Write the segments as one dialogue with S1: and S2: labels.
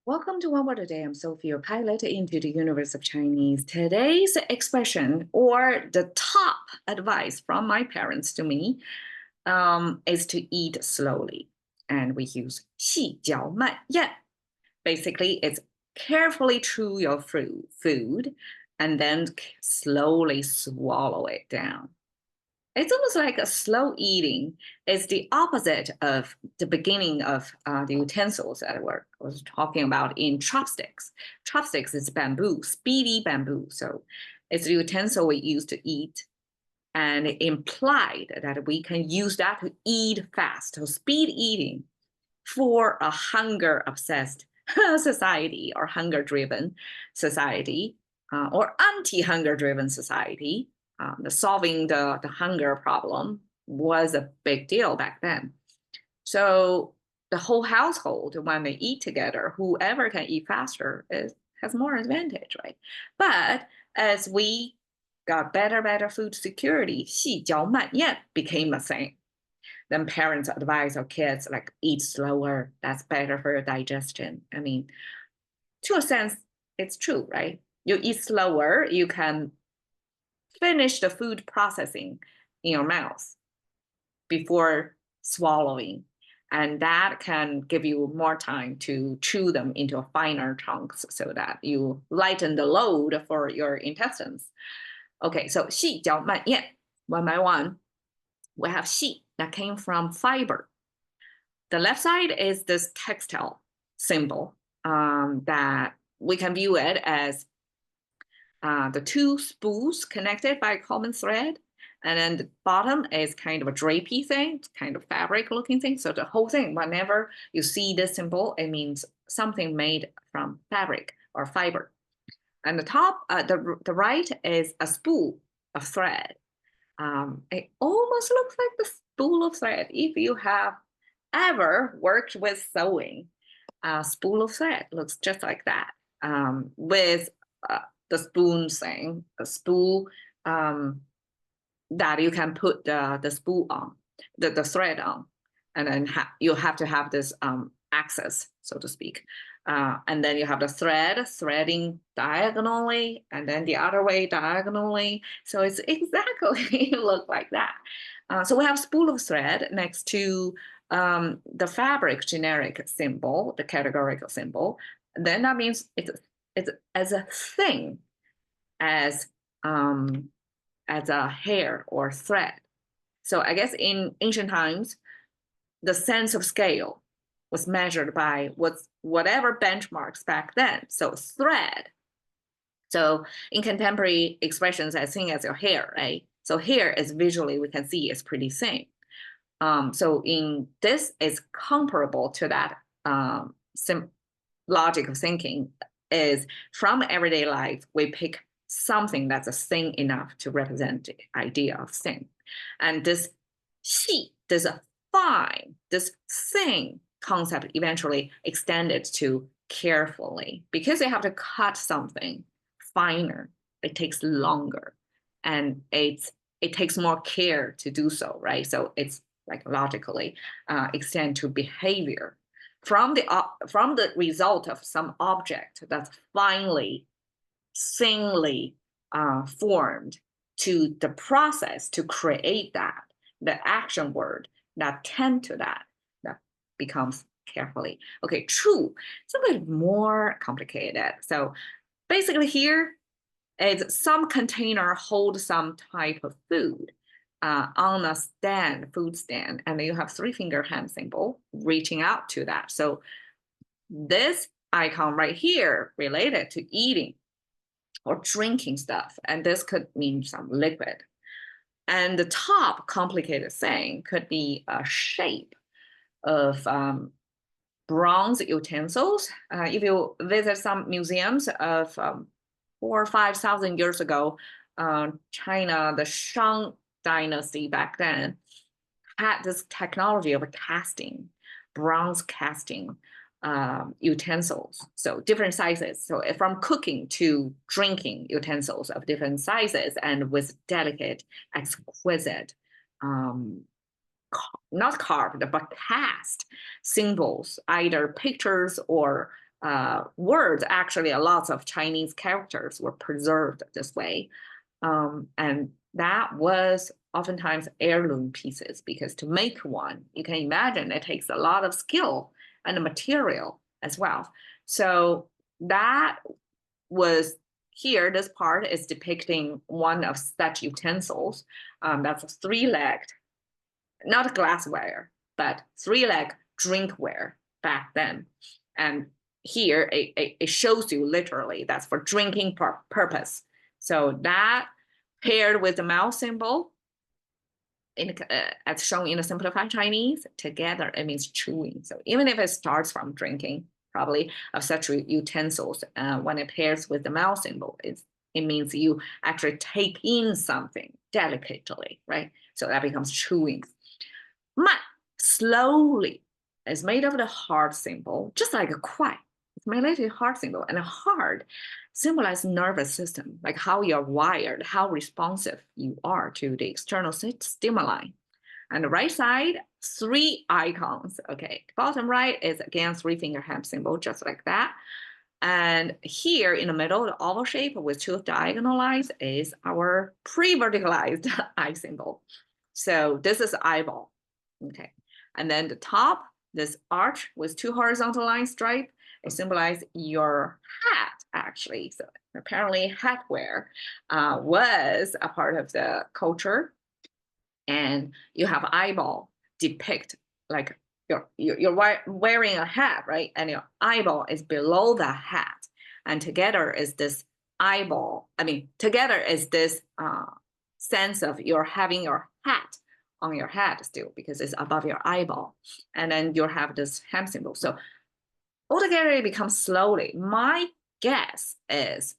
S1: Welcome to One Word a Day. I'm Sophie, your pilot into the universe of Chinese. Today's expression or the top advice from my parents to me is to eat slowly. And we use 细嚼慢咽. Basically, it's carefully chew your food and then slowly swallow it down. It's almost like a slow eating is the opposite of the beginning of the utensils that I was talking about in chopsticks. Chopsticks is bamboo, speedy bamboo. So it's the utensil we use to eat. And it implied that we can use that to eat fast. So speed eating for a hunger obsessed society or hunger driven society or anti hunger driven society. Solving the hunger problem was a big deal back then. So the whole household, when they eat together, whoever can eat faster has more advantage, right? But as we got better food security, 细嚼慢咽 became a thing. Then parents advise our kids like eat slower. That's better for your digestion. I mean, to a sense, it's true, right? You eat slower, you can finish the food processing in your mouth before swallowing. And that can give you more time to chew them into finer chunks so that you lighten the load for your intestines. Okay, so 细嚼慢咽, one by one. We have 细 that came from fiber. The left side is this textile symbol that we can view it as the two spools connected by a common thread. And then the bottom is kind of a drapey thing, kind of fabric looking thing. So the whole thing, whenever you see this symbol, it means something made from fabric or fiber. And the top, the right is a spool of thread. It almost looks like the spool of thread. If you have ever worked with sewing, a spool of thread looks just like that, with the spoon thing, a spool that you can put the spool on, the thread on, and then you have to have this axis, so to speak. And then you have the thread threading diagonally, and then the other way diagonally. So it's exactly look like that. So we have spool of thread next to the fabric generic symbol, the categorical symbol. Then that means it's as a thing as a hair or thread. So I guess in ancient times, the sense of scale was measured by whatever benchmarks back then. So thread. So in contemporary expressions, as thin as your hair, right? So hair is visually we can see is pretty thin. So in this is comparable to that logic of thinking is from everyday life, we pick something that's thin enough to represent the idea of thin. And this 细, this fine, this thin concept eventually extended to carefully. Because you have to cut something finer, it takes longer. And it takes more care to do so, right? So it's like logically extend to behavior from the result of some object that's finely, thinly formed to the process to create that, the action word that tend to that becomes carefully. Okay, true. It's a bit more complicated. So basically here is some container holds some type of food on a stand, food stand, and then you have three-finger hand symbol reaching out to that. So this icon right here related to eating or drinking stuff, and this could mean some liquid. And the top complicated thing could be a shape of bronze utensils. If you visit some museums of 4,000 or 5,000 years ago, China, the Shang dynasty back then had this technology of casting, bronze casting utensils, so different sizes. So from cooking to drinking utensils of different sizes and with delicate, exquisite, not carved, but cast symbols, either pictures or words, actually, lots of Chinese characters were preserved this way. And that was oftentimes heirloom pieces, because to make one, you can imagine it takes a lot of skill and material as well. So that was here, this part is depicting one of such utensils. That's a three-legged, not glassware, but three-leg drinkware back then. And here it shows you literally that's for drinking purpose. So that paired with the mouth symbol, as shown in the simplified Chinese, together it means chewing. So even if it starts from drinking, probably of such utensils, when it pairs with the mouth symbol, it means you actually take in something delicately, right? So that becomes chewing. Ma, slowly, is made of the heart symbol, just like a kuai. It's made of the heart symbol, and a heart symbolizes nervous system, like how you're wired, how responsive you are to the external stimuli. On the right side, 3 icons. Okay, bottom right is again 3-finger hand symbol, just like that. And here in the middle, the oval shape with 2 diagonal lines is our pre-verticalized eye symbol. So this is eyeball. Okay, and then the top, this arch with 2 horizontal line stripe, it symbolizes your hat, actually. So apparently hat wear was a part of the culture. And you have eyeball depict like you're wearing a hat, right? And your eyeball is below the hat. And together is this eyeball. I mean, together is this sense of you're having your hat on your head still, because it's above your eyeball. And then you have this hand symbol. So altogether it becomes slowly. My guess is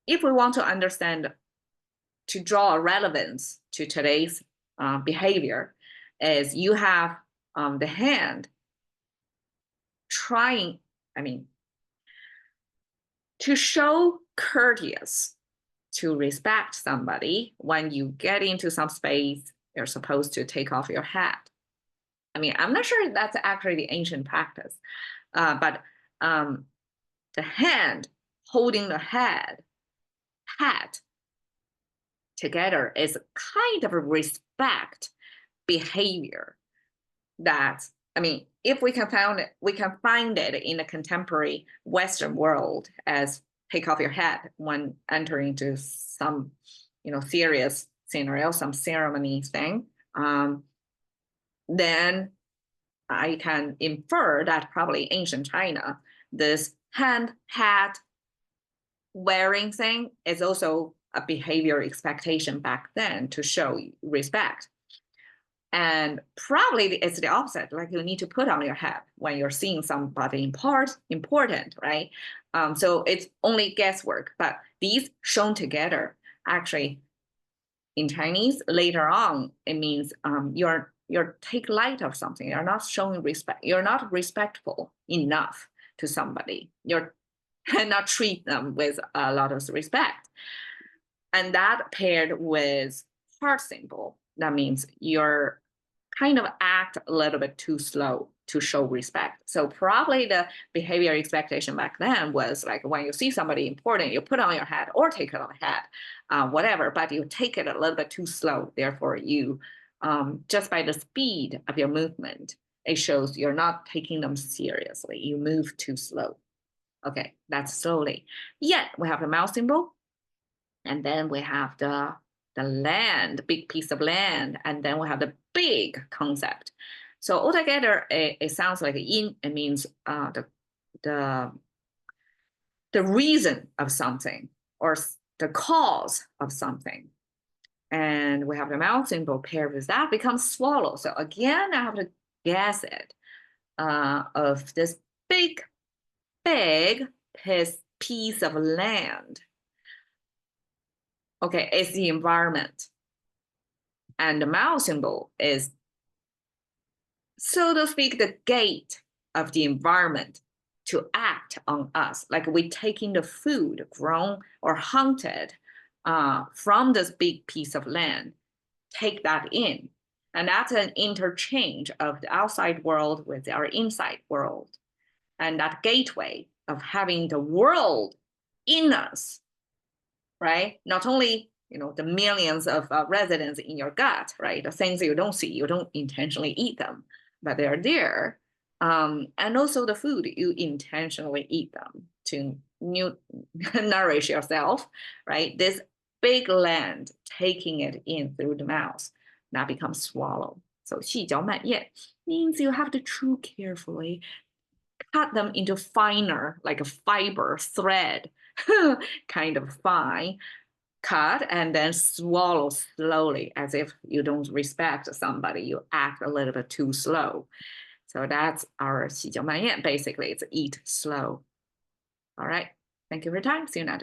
S1: if we want to understand, to draw a relevance to today's behavior, is you have the hand trying, to show courteous, to respect somebody. When you get into some space, you're supposed to take off your hat. I'm not sure that's actually the ancient practice, but the hand holding the hat together is kind of a respect behavior that, if we can find it in the contemporary Western world as take off your hat when entering into some, serious scenario, some ceremony thing, then I can infer that probably ancient China, this hand hat wearing thing is also a behavior expectation back then to show respect. And probably it's the opposite, like you need to put on your hat when you're seeing somebody important, right? So it's only guesswork, but these shown together, actually in Chinese later on, it means you're take light of something, you're not showing respect, you're not respectful enough to somebody, you're not treat them with a lot of respect. And that paired with heart symbol, that means you're kind of act a little bit too slow to show respect. So probably the behavior expectation back then was like, when you see somebody important, you put on your hat or take it on the hat, whatever, but you take it a little bit too slow. Therefore, you, just by the speed of your movement, it shows you're not taking them seriously. You move too slow. Okay, that's slowly. Yet we have the mouth symbol, and then we have the land, big piece of land, and then we have the big concept. So altogether, it sounds like yin. It means the reason of something or the cause of something. And we have the mouth symbol paired with that becomes swallow. So again, I have to guess it of this big piece of land. Okay, it's the environment. And the mouth symbol is, so to speak, the gate of the environment to act on us. Like we taking the food grown or hunted from this big piece of land, take that in. And that's an interchange of the outside world with our inside world. And that gateway of having the world in us, right? Not only the millions of residents in your gut, right? The things you don't see, you don't intentionally eat them, but they're there. And also the food, you intentionally eat them to nourish yourself, right? This big land taking it in through the mouth, that becomes swallow. So 细嚼慢咽 means you have to chew carefully, cut them into finer, like a fiber thread, kind of fine, cut and then swallow slowly as if you don't respect somebody, you act a little bit too slow. So that's our 细嚼慢咽. Basically, it's eat slow. All right. Thank you for your time. See you next time.